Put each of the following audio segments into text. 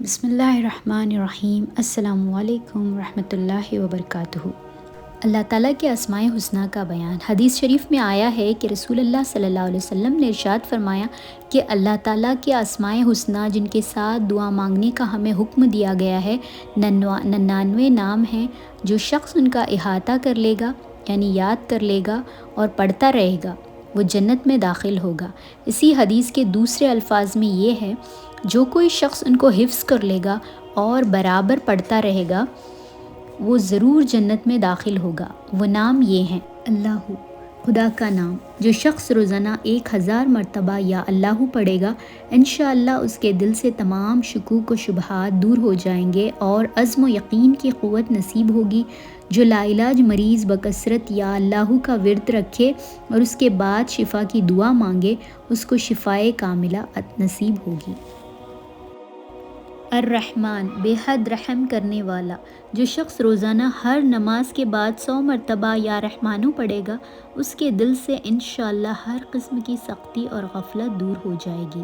بسم اللہ الرحمن الرحیم۔ السلام علیکم ورحمۃ اللہ وبرکاتہ۔ اللہ تعالیٰ کے اسماء حسنہ کا بیان۔ حدیث شریف میں آیا ہے کہ رسول اللہ صلی اللہ علیہ وسلم نے ارشاد فرمایا کہ اللہ تعالیٰ کے اسماء حسنہ جن کے ساتھ دعا مانگنے کا ہمیں حکم دیا گیا ہے 99 نام ہیں۔ جو شخص ان کا احاطہ کر لے گا یعنی یاد کر لے گا اور پڑھتا رہے گا وہ جنت میں داخل ہوگا۔ اسی حدیث کے دوسرے الفاظ میں یہ ہے جو کوئی شخص ان کو حفظ کر لے گا اور برابر پڑھتا رہے گا وہ ضرور جنت میں داخل ہوگا۔ وہ نام یہ ہیں: اللہ، خدا کا نام۔ جو شخص روزانہ 1000 مرتبہ یا اللہ پڑھے گا انشاءاللہ اس کے دل سے تمام شکوک و شبہات دور ہو جائیں گے اور عزم و یقین کی قوت نصیب ہوگی۔ جو لا علاج مریض بکثرت یا اللہ کا ورد رکھے اور اس کے بعد شفا کی دعا مانگے اس کو شفائے کاملہ نصیب ہوگی۔ الرحمن، بے حد رحم کرنے والا۔ جو شخص روزانہ ہر نماز کے بعد 100 مرتبہ یا رحمانو پڑھے گا اس کے دل سے انشاءاللہ ہر قسم کی سختی اور غفلت دور ہو جائے گی۔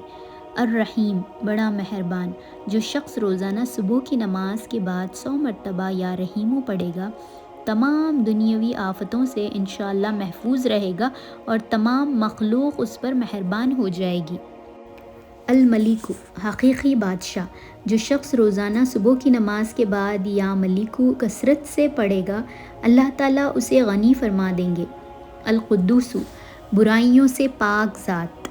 الرحیم، بڑا مہربان۔ جو شخص روزانہ صبح کی نماز کے بعد 100 مرتبہ یا رحیمو پڑھے گا تمام دنیاوی آفتوں سے انشاءاللہ محفوظ رہے گا اور تمام مخلوق اس پر مہربان ہو جائے گی۔ الملک، حقیقی بادشاہ۔ جو شخص روزانہ صبح کی نماز کے بعد یا ملیکو کثرت سے پڑھے گا اللہ تعالیٰ اسے غنی فرما دیں گے۔ القدوس، برائیوں سے پاک ذات۔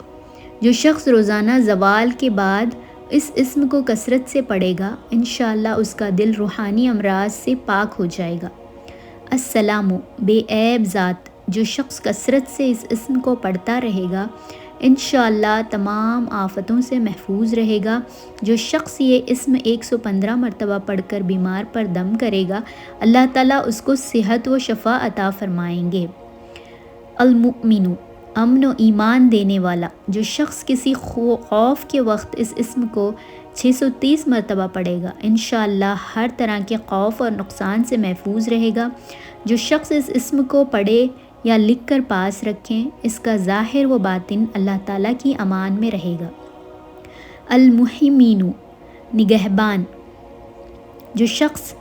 جو شخص روزانہ زوال کے بعد اس اسم کو کثرت سے پڑھے گا انشاءاللہ اس کا دل روحانی امراض سے پاک ہو جائے گا۔ السلام، بے عیب ذات۔ جو شخص کثرت سے اس اسم کو پڑھتا رہے گا انشاءاللہ تمام آفتوں سے محفوظ رہے گا۔ جو شخص یہ اسم 115 مرتبہ پڑھ کر بیمار پر دم کرے گا اللہ تعالیٰ اس کو صحت و شفا عطا فرمائیں گے۔ المؤمن، امن و ایمان دینے والا۔ جو شخص کسی خوف کے وقت اس اسم کو 630 مرتبہ پڑھے گا انشاءاللہ ہر طرح کے خوف اور نقصان سے محفوظ رہے گا۔ جو شخص اس اسم کو پڑھے یا لکھ کر پاس رکھیں اس کا ظاہر و باطن اللہ تعالیٰ کی امان میں رہے گا۔ المحیمین، نگہبان۔ جو شخص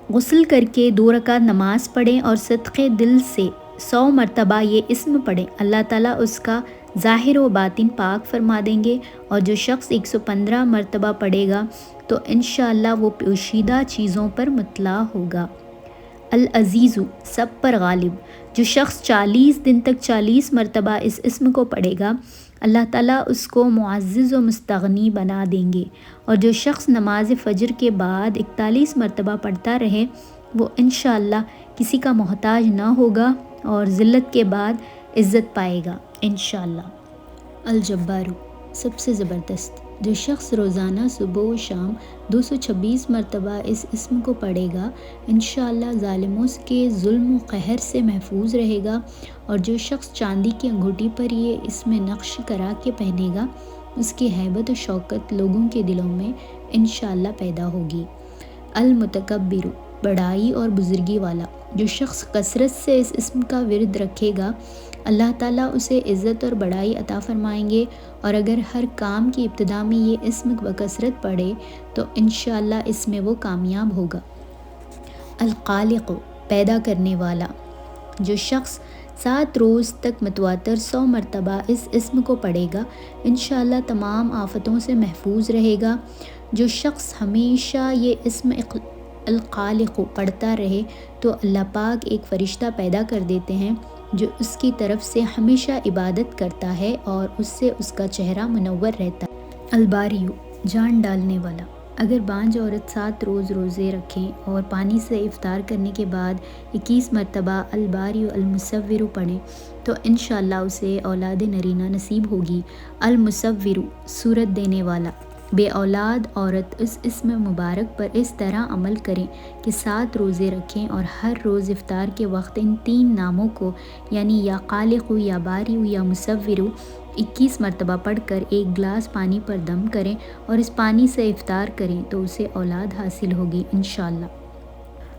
غسل کر کے 2 رکعت نماز پڑھیں اور صدقے دل سے 100 مرتبہ یہ اسم پڑھیں اللہ تعالیٰ اس کا ظاہر و باطن پاک فرما دیں گے۔ اور جو شخص 115 مرتبہ پڑھے گا تو انشاءاللہ وہ پوشیدہ چیزوں پر مطلع ہوگا۔ العزیز، سب پر غالب۔ جو شخص 40 دن تک 40 مرتبہ اس اسم کو پڑھے گا اللہ تعالیٰ اس کو معزز و مستغنی بنا دیں گے۔ اور جو شخص نماز فجر کے بعد 41 مرتبہ پڑھتا رہے وہ انشاءاللہ کسی کا محتاج نہ ہوگا اور ذلت کے بعد عزت پائے گا انشاءاللہ۔ الجبار، سب سے زبردست۔ جو شخص روزانہ صبح و شام 226 مرتبہ اس اسم کو پڑھے گا انشاءاللہ ظالموں کے ظلم و قہر سے محفوظ رہے گا۔ اور جو شخص چاندی کی انگوٹھی پر یہ اسم نقش کرا کے پہنے گا اس کی ہیبت و شوکت لوگوں کے دلوں میں انشاءاللہ پیدا ہوگی۔ المتکبر، بڑائی اور بزرگی والا۔ جو شخص کثرت سے اس اسم کا ورد رکھے گا اللہ تعالیٰ اسے عزت اور بڑائی عطا فرمائیں گے۔ اور اگر ہر کام کی ابتدا میں یہ اسم بکثرت پڑھے تو انشاءاللہ اس میں وہ کامیاب ہوگا۔ الخالق، پیدا کرنے والا۔ جو شخص 7 روز تک متواتر 100 مرتبہ اس اسم کو پڑھے گا انشاءاللہ تمام آفتوں سے محفوظ رہے گا۔ جو شخص ہمیشہ یہ اسم الخالق پڑھتا رہے تو اللہ پاک ایک فرشتہ پیدا کر دیتے ہیں جو اس کی طرف سے ہمیشہ عبادت کرتا ہے اور اس سے اس کا چہرہ منور رہتا ہے۔ الباری، جان ڈالنے والا۔ اگر بانجھ عورت 7 روز روزے رکھیں اور پانی سے افطار کرنے کے بعد 21 مرتبہ الباری المصور پڑھیں تو انشاءاللہ اسے اولاد نرینہ نصیب ہوگی۔ المصور، صورت دینے والا۔ بے اولاد عورت اس اسم مبارک پر اس طرح عمل کریں کہ 7 روزے رکھیں اور ہر روز افطار کے وقت ان 3 ناموں کو یعنی یا خالق یا باری یا مصور 21 مرتبہ پڑھ کر 1 گلاس پانی پر دم کریں اور اس پانی سے افطار کریں تو اسے اولاد حاصل ہوگی انشاءاللہ۔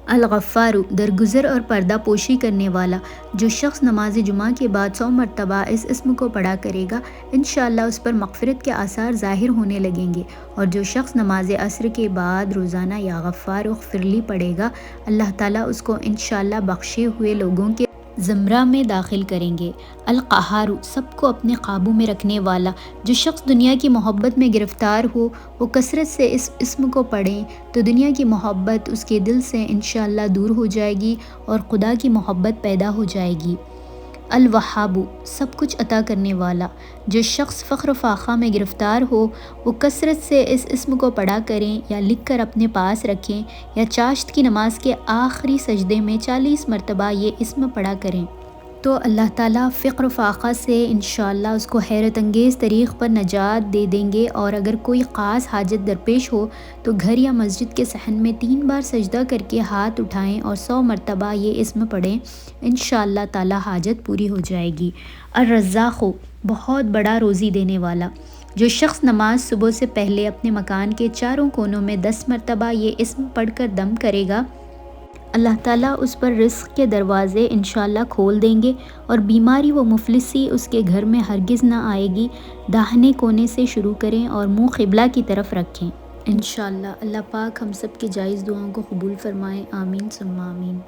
الغفار درگزر اور پردہ پوشی کرنے والا۔ جو شخص نماز جمعہ کے بعد 100 مرتبہ اس اسم کو پڑھا کرے گا انشاءاللہ اس پر مغفرت کے آثار ظاہر ہونے لگیں گے، اور جو شخص نماز عصر کے بعد روزانہ یا غفار اغفرلی پڑھے گا اللہ تعالیٰ اس کو انشاءاللہ بخشے ہوئے لوگوں کے زمرہ میں داخل کریں گے۔ القہار سب کو اپنے قابو میں رکھنے والا۔ جو شخص دنیا کی محبت میں گرفتار ہو وہ کثرت سے اس اسم کو پڑھیں تو دنیا کی محبت اس کے دل سے انشاءاللہ دور ہو جائے گی اور خدا کی محبت پیدا ہو جائے گی۔ الوہاب سب کچھ عطا کرنے والا۔ جو شخص فقر و فاقہ میں گرفتار ہو وہ کثرت سے اس اسم کو پڑھا کریں یا لکھ کر اپنے پاس رکھیں یا چاشت کی نماز کے آخری سجدے میں 40 مرتبہ یہ اسم پڑھا کریں تو اللہ تعالیٰ فقر و فاقہ سے انشاءاللہ اس کو حیرت انگیز طریق پر نجات دے دیں گے، اور اگر کوئی خاص حاجت درپیش ہو تو گھر یا مسجد کے صحن میں 3 بار سجدہ کر کے ہاتھ اٹھائیں اور 100 مرتبہ یہ اسم پڑھیں، انشاءاللہ تعالیٰ حاجت پوری ہو جائے گی۔ الرزاق بہت بڑا روزی دینے والا۔ جو شخص نماز صبح سے پہلے اپنے مکان کے چاروں کونوں میں 10 مرتبہ یہ اسم پڑھ کر دم کرے گا اللہ تعالیٰ اس پر رزق کے دروازے انشاءاللہ کھول دیں گے اور بیماری و مفلسی اس کے گھر میں ہرگز نہ آئے گی۔ داہنے کونے سے شروع کریں اور منہ قبلہ کی طرف رکھیں انشاءاللہ۔ اللہ پاک ہم سب کی جائز دعاؤں کو قبول فرمائے، آمین ثم آمین۔